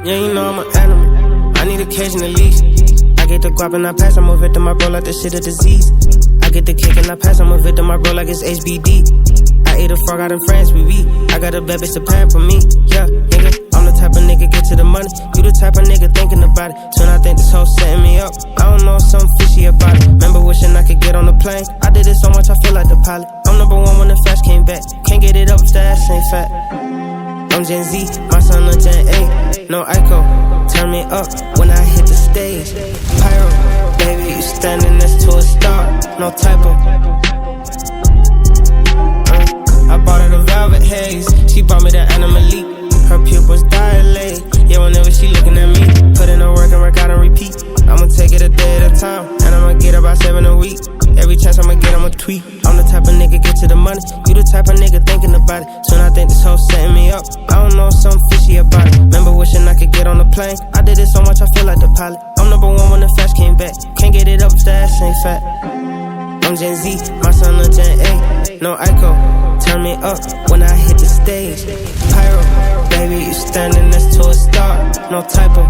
Yeah, you know I'm an animal. I need occasion at least. I get the guap and I pass, I'm a victim, I bro like that shit a disease. I get the kick and I pass, I'm a victim, I bro like it's HBD. I ate a frog out in France, we beat. I got a bad bitch to pan for me. Yeah, nigga, I'm the type of nigga get to the money. You the type of nigga thinking about it. Soon I think this hoe setting me up. I don't know, something fishy about it. Remember wishing I could get on the plane. I did it so much, I feel like the pilot. I'm number one when the flash came back. Can't get it up if the ass ain't fat. I'm Gen Z, my son a Gen A. No ICO, turn me up when I hit the stage. Pyro, baby, you standing next to a star. No typo. I bought her the velvet haze. She bought me the Animal. Her pupils dilate. Yeah, whenever she looking at me, put in her work and work out and repeat. I'ma take it a day at a time, and I'ma get about 7 a week. Every chance I'ma get, I'ma tweet. I'm the type of nigga get to the money. You the type of nigga thinking about it. Soon I think this hoe setting me up. I don't know, something fishy about it. Remember wishing I could get on the plane. I did it so much, I feel like the pilot. I'm number one when the flash came back. Can't get it up if the ass ain't fat. I'm Gen Z, my son a Gen A. No ICO, turn me up when I hit the stage. Pyro, baby, you standing next to a star. No typo.